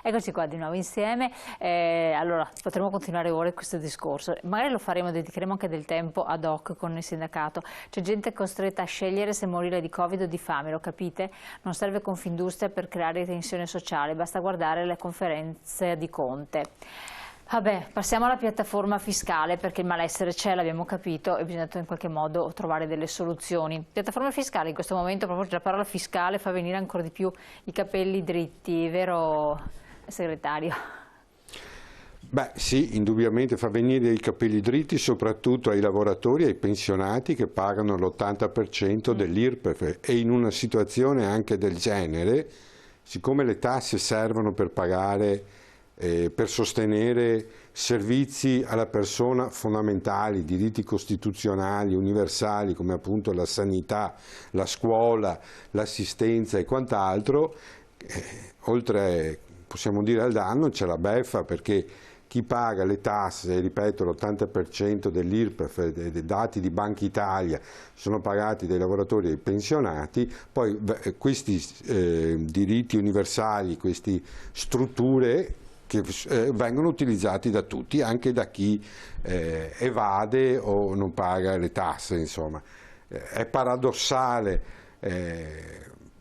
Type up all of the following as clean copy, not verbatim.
Eccoci qua di nuovo insieme, allora potremo continuare ore questo discorso, magari lo faremo, dedicheremo anche del tempo ad hoc con il sindacato. C'è gente costretta a scegliere se morire di Covid o di fame, lo capite? Non serve Confindustria per creare tensione sociale, basta guardare le conferenze di Conte. Vabbè, passiamo alla piattaforma fiscale perché il malessere c'è, l'abbiamo capito e bisogna in qualche modo trovare delle soluzioni. Piattaforma fiscale, in questo momento proprio la parola fiscale fa venire ancora di più i capelli dritti, vero segretario? Beh sì, indubbiamente fa venire i capelli dritti soprattutto ai lavoratori e ai pensionati che pagano l'80% dell'IRPEF e in una situazione anche del genere, siccome le tasse servono per pagare per sostenere servizi alla persona fondamentali, diritti costituzionali, universali, come appunto la sanità, la scuola, l'assistenza e quant'altro, oltre, possiamo dire, al danno c'è la beffa, perché chi paga le tasse, ripeto, l'80% dell'IRPEF, dei dati di Banca Italia, sono pagati dai lavoratori e dai pensionati, poi questi diritti universali, queste strutture che vengono utilizzati da tutti, anche da chi evade o non paga le tasse, insomma. È paradossale,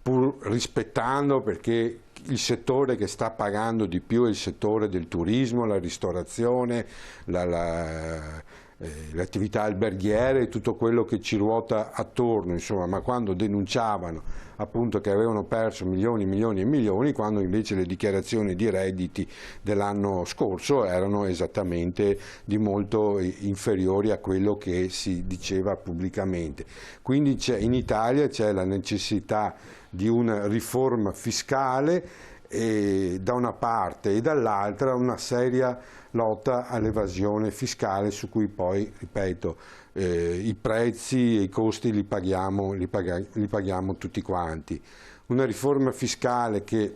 pur rispettando, perché il settore che sta pagando di più è il settore del turismo, la ristorazione, le attività alberghiere e tutto quello che ci ruota attorno, insomma, ma quando denunciavano appunto che avevano perso milioni, milioni e milioni, quando invece le dichiarazioni di redditi dell'anno scorso erano esattamente di molto inferiori a quello che si diceva pubblicamente. Quindi in Italia c'è la necessità di una riforma fiscale da una parte e dall'altra una seria lotta all'evasione fiscale su cui poi, ripeto, i prezzi e i costi li paghiamo tutti quanti. Una riforma fiscale che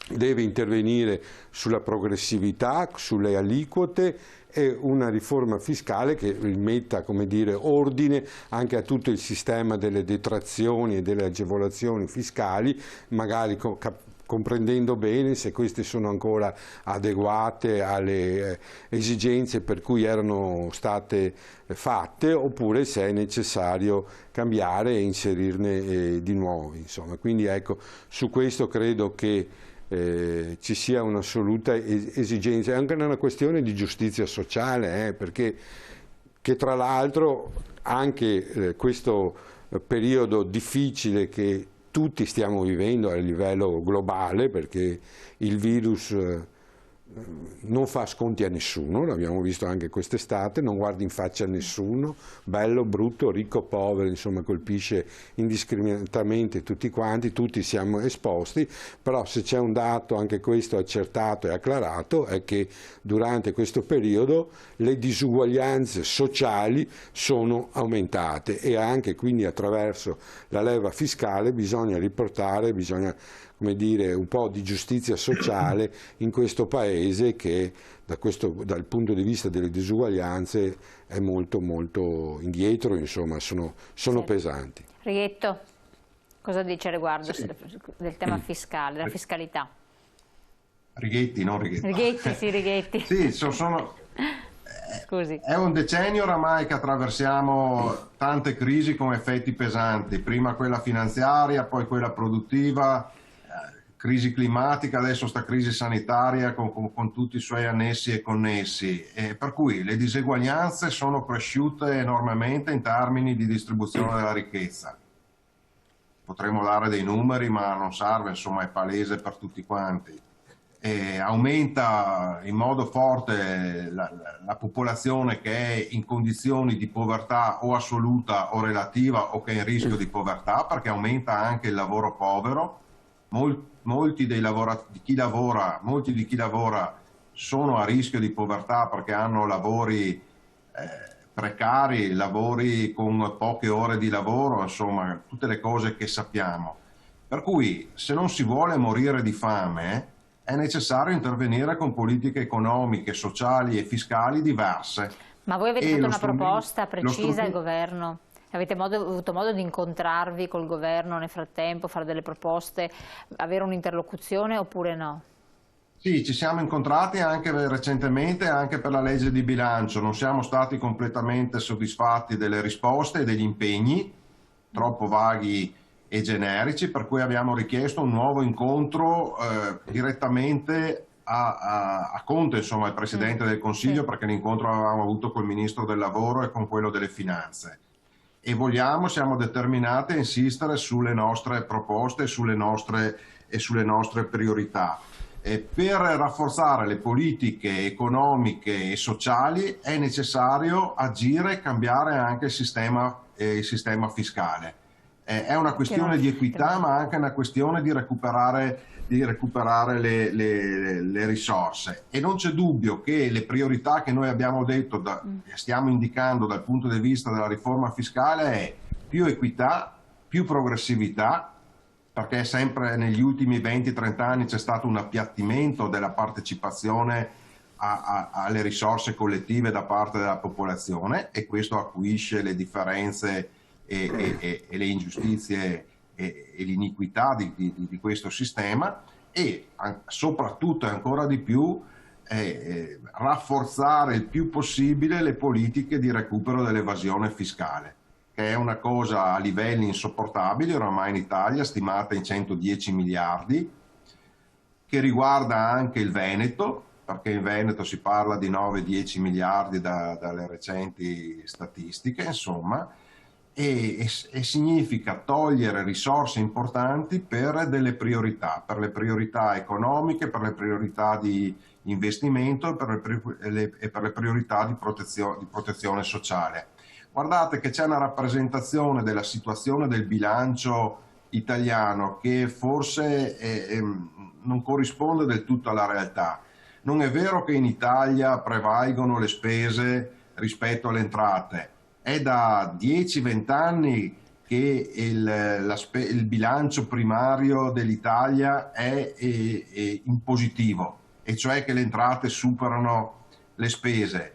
deve intervenire sulla progressività, sulle aliquote, e una riforma fiscale che rimetta, come dire, ordine anche a tutto il sistema delle detrazioni e delle agevolazioni fiscali, magari comprendendo bene se queste sono ancora adeguate alle esigenze per cui erano state fatte, oppure se è necessario cambiare e inserirne di nuovi, insomma. Quindi ecco, su questo credo che ci sia un'assoluta esigenza, è anche una questione di giustizia sociale, perché che tra l'altro anche questo periodo difficile che tutti stiamo vivendo a livello globale, perché il virus non fa sconti a nessuno, l'abbiamo visto anche quest'estate, non guarda in faccia a nessuno, bello, brutto, ricco, povero, insomma colpisce indiscriminatamente tutti quanti, tutti siamo esposti, però se c'è un dato, anche questo accertato e acclarato, è che durante questo periodo le disuguaglianze sociali sono aumentate e anche quindi attraverso la leva fiscale bisogna riportare, come dire, un po' di giustizia sociale in questo paese che dal punto di vista delle disuguaglianze è molto molto indietro, insomma, sono sì, pesanti. Righetto, cosa dice riguardo del tema fiscale, della fiscalità? Righetti, non Righetto. Righetti, sì, Righetti. Sì, Scusi. È un decennio oramai che attraversiamo tante crisi con effetti pesanti, prima quella finanziaria, poi quella produttiva, crisi climatica, adesso sta crisi sanitaria con tutti i suoi annessi e connessi, per cui le diseguaglianze sono cresciute enormemente in termini di distribuzione della ricchezza. Potremmo dare dei numeri, ma non serve, insomma è palese per tutti quanti. Aumenta in modo forte la popolazione che è in condizioni di povertà o assoluta o relativa o che è in rischio di povertà, perché aumenta anche il lavoro povero. Molti di chi lavora sono a rischio di povertà perché hanno lavori precari, lavori con poche ore di lavoro, insomma tutte le cose che sappiamo. Per cui se non si vuole morire di fame è necessario intervenire con politiche economiche, sociali e fiscali diverse. Ma voi avete fatto una proposta precisa al governo? Avete avuto modo di incontrarvi col governo nel frattempo, fare delle proposte, avere un'interlocuzione oppure no? Sì, ci siamo incontrati anche recentemente, anche per la legge di bilancio. Non siamo stati completamente soddisfatti delle risposte e degli impegni, troppo vaghi e generici, per cui abbiamo richiesto un nuovo incontro direttamente a Conte, insomma, al Presidente del Consiglio, Sì. perché l'incontro l'avevamo avuto col Ministro del Lavoro e con quello delle Finanze. E siamo determinati a insistere sulle nostre proposte e sulle nostre priorità. Per rafforzare le politiche economiche e sociali è necessario agire e cambiare anche il sistema fiscale. È una questione di equità, ma anche una questione di recuperare le risorse. E non c'è dubbio che le priorità che noi abbiamo detto, stiamo indicando dal punto di vista della riforma fiscale è più equità, più progressività, perché sempre negli ultimi 20-30 anni c'è stato un appiattimento della partecipazione alle risorse collettive da parte della popolazione, e questo acuisce le differenze e le ingiustizie e l'iniquità di questo sistema, e soprattutto e ancora di più rafforzare il più possibile le politiche di recupero dell'evasione fiscale, che è una cosa a livelli insopportabili oramai in Italia, stimata in 110 miliardi, che riguarda anche il Veneto, perché in Veneto si parla di 9-10 miliardi dalle recenti statistiche, insomma, e significa togliere risorse importanti per delle priorità, per le priorità economiche, per le priorità di investimento e per le priorità di protezione sociale. Guardate che c'è una rappresentazione della situazione del bilancio italiano che forse non corrisponde del tutto alla realtà. Non è vero che in Italia prevalgono le spese rispetto alle entrate. È da 10-20 anni che il bilancio primario dell'Italia è in positivo, e cioè che le entrate superano le spese.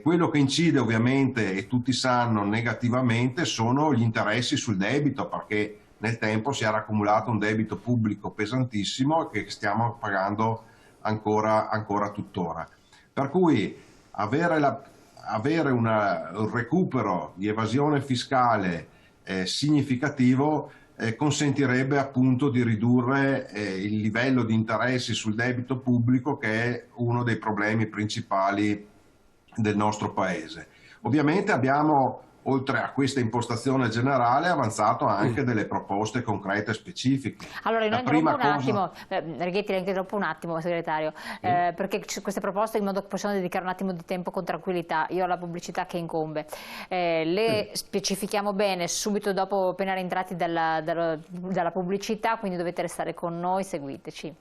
Quello che incide ovviamente, e tutti sanno, negativamente sono gli interessi sul debito, perché nel tempo si era accumulato un debito pubblico pesantissimo che stiamo pagando ancora tuttora. Per cui avere un recupero di evasione fiscale significativo consentirebbe appunto di ridurre il livello di interessi sul debito pubblico, che è uno dei problemi principali del nostro Paese. Ovviamente abbiamo, oltre a questa impostazione generale, avanzato anche delle proposte concrete e specifiche. Allora, io Righetti, la interrompo un attimo, segretario, perché queste proposte, in modo che possiamo dedicare un attimo di tempo con tranquillità, io ho la pubblicità che incombe, le specifichiamo bene subito dopo, appena rientrati dalla pubblicità, quindi dovete restare con noi, seguiteci.